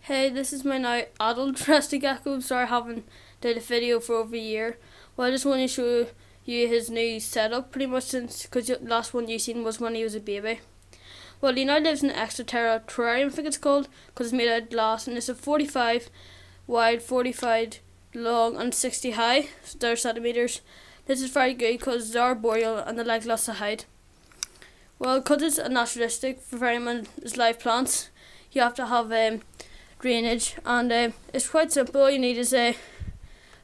Hey, this is my now adult Crested Gecko. Sorry I haven't did a video for over a year. Well, I just want to show you his new setup pretty much since, because the last one you seen was when he was a baby. Well, he now lives in Exo Terra Terrarium, I think it's called, because it's made out of glass, and it's a 45 wide, 45 long and 60 high centimeters. This is very good because they are boreal and they like lots of height. Well, because it's a naturalistic vivarium and it's live plants, you have to have drainage, and it's quite simple. All you need is a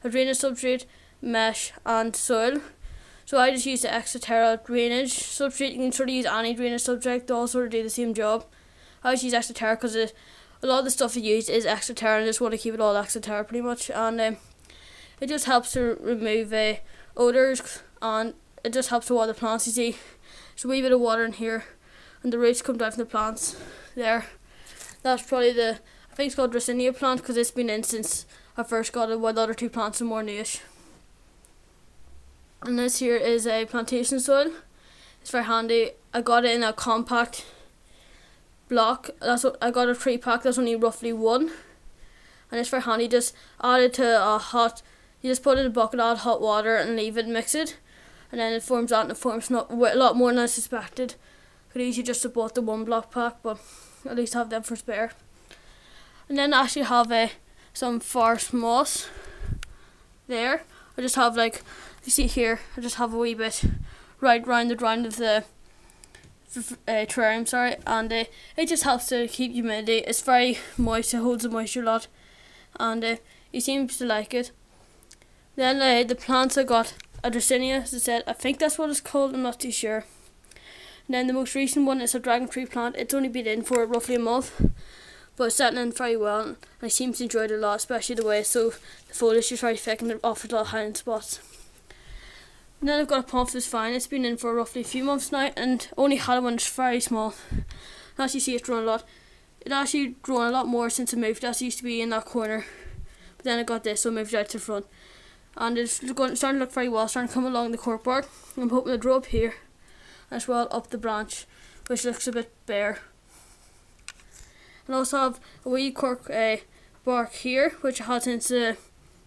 drainage substrate, mesh and soil. So I just use the Exo Terra drainage substrate. You can sort of use any drainage substrate, they all sort of do the same job. I just use Exo Terra because a lot of the stuff I use is Exo Terra, and I just want to keep it all Exo Terra pretty much. And it just helps to remove odours, and it just helps to water the plants. You see, there's a wee bit of water in here, and the roots come down from the plants there. That's probably I think it's called Naturalistic plant because it's been in since I first got it, while the other two plants are more newish. And this here is a plantation soil. It's very handy. I got it in a compact block. That's what I got, a 3-pack. That's only roughly one, and it's very handy. Just add it to a hot. You just put it in a bucket, add hot water, and leave it, mix it, and then it forms out, and it forms not a lot more than I suspected. Could easily just have bought the 1-block pack, but at least have them for spare. And then I actually have some forest moss there. I just have, like you see here, I just have a wee bit right round the ground of the terrarium, sorry, and it just helps to keep humidity. It's very moist, it holds the moisture a lot, and he seems to like it. Then the plants I got a Dracinia, as I said, I think that's what it's called, I'm not too sure. And then the most recent one is a dragon tree plant. It's only been in for roughly a month, but it's settling in very well, and I seem to enjoy it a lot, especially the way the foliage is very thick and it offers a lot of hiding spots. And then I've got a Pomphis vine. It's been in for roughly a few months now, and only had it when it's very small. And as you see, it's grown a lot. It actually grown a lot more since I moved. It used to be in that corner, but then I got this, so I moved out to the front. And it's starting to look very well, starting to come along the cork bark. I'm hoping to grow up here as well, up the branch, which looks a bit bare. And I also have a wee cork bark here, which I had since the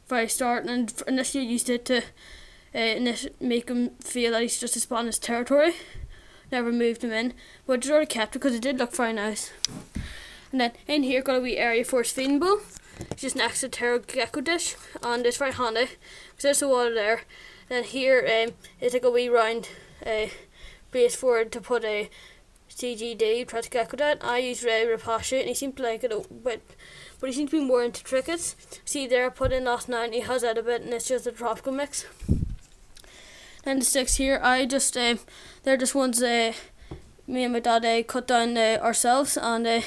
very start, and initially used it to make him feel that he's just a spot in his territory. Never moved him in, but I just already kept it because it did look very nice. And then in here got a wee area for his feeding bowl. It's just an Exo Terra gecko dish, and it's very handy because there's the water there. Then here is like a wee round base for it to put a CGD, Crested Gecko diet. I use Rapace, and he seemed to like it, but he seems to be more into trickets. See there, I put in last night, and he has that a bit, and it's just a tropical mix. Then the sticks here, I just they're just ones me and my dad cut down ourselves, and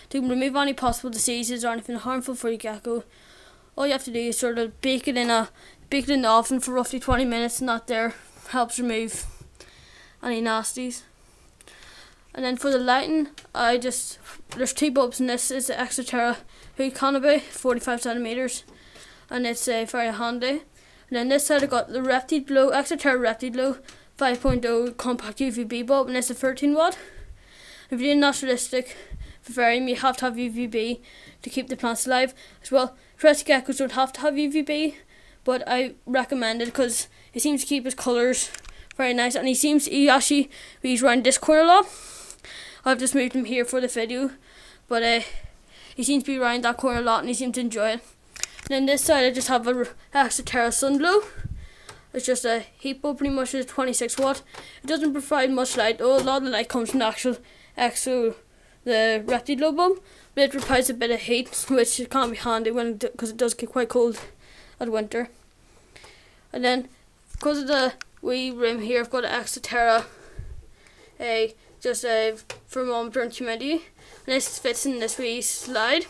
to remove any possible diseases or anything harmful for your gecko, all you have to do is sort of bake it in the oven for roughly 20 minutes, and that there helps remove any nasties. And then for the lighting, there's 2 bulbs in this. It's the Exo Terra hood canopy, 45 centimeters, and it's very handy. And then this side I got the Reptide Glow, Exo Terra Reptide Glow 5.0 compact UVB bulb, and it's a 13 watt. If you're doing naturalistic vivarium, you have to have UVB to keep the plants alive. As well, Crested geckos don't have to have UVB, but I recommend it because it seems to keep his colours very nice, and he actually he's around this corner a lot. I've just moved him here for the video, but he seems to be around that corner a lot, and he seems to enjoy it. And then this side I just have a Exo Terra Sunglow. It's just a heat bulb, pretty much. It's 26 watt. It doesn't provide much light. A lot of the light comes from the actual the Reptide Glow bulb, but it provides a bit of heat, which can be handy because it does get quite cold at winter. And then because of the wee rim here, I've got an Exo Terra just a thermometer and humidity, and this fits in this wee slide.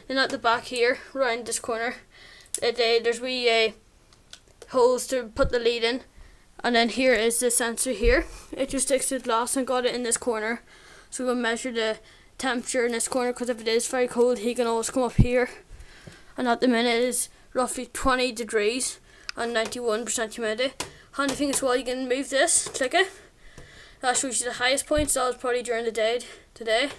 Then at the back here, around this corner, there's wee holes to put the lead in, and then here is the sensor here. It just sticks to the glass, and got it in this corner, so we'll measure the temperature in this corner, because if it is very cold, he can always come up here. And at the minute it is roughly 20 degrees and 91% humidity. Handy thing as well, you can move this, click it. That shows you the highest point, so that was probably during the day today.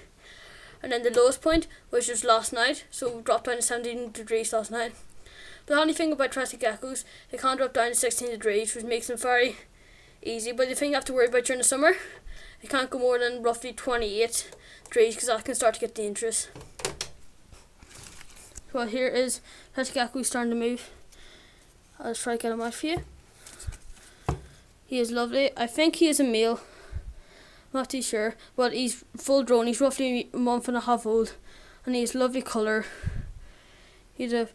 and then the lowest point was just last night, so we dropped down to 17 degrees last night. But the only thing about Crested Geckos, they can't drop down to 16 degrees, which makes them very easy. But the thing you have to worry about during the summer, they can't go more than roughly 28 degrees, because that can start to get dangerous. Well, here is Crested Gecko starting to move. I'll try to get him out for you. He is lovely. I think he is a male. I'm not too sure, but he's full grown. He's roughly a month and a half old, and he has lovely colour. He's a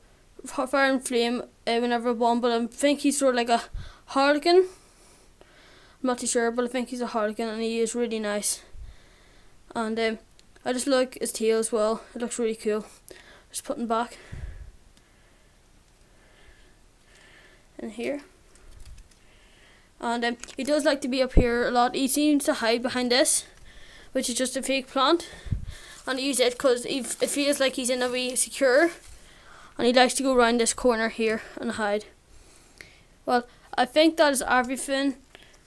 fire and flame whenever born, but I think he's sort of like a harlequin. I'm not too sure, but I think he's a harlequin, and he is really nice. And I just like his tail as well. It looks really cool. Just put him back in here. And he does like to be up here a lot. He seems to hide behind this, which is just a fake plant, and I use it because it feels like he's in a wee secure, and he likes to go around this corner here and hide. Well, I think that is everything.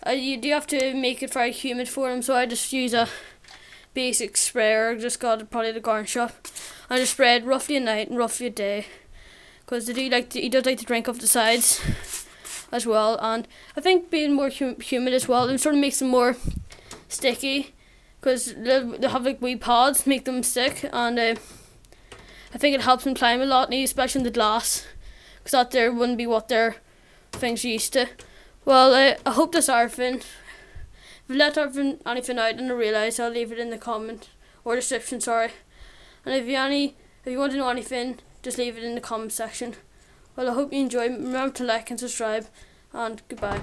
You do have to make it very humid for him, so I just use a basic sprayer. I just got it probably at the garden shop. I just spray it roughly a night and roughly a day, because he does like to drink off the sides as well. And I think being more humid as well, it sort of makes them more sticky, because they have like wee pods make them stick, and I think it helps them climb a lot, especially in the glass, because that there wouldn't be what their things are used to. Well, I hope that's everything. If I let anything out and I realise, I'll leave it in the comment or description, sorry. And if you want to know anything, just leave it in the comment section. Well, I hope you enjoy. Remember to like and subscribe, and goodbye.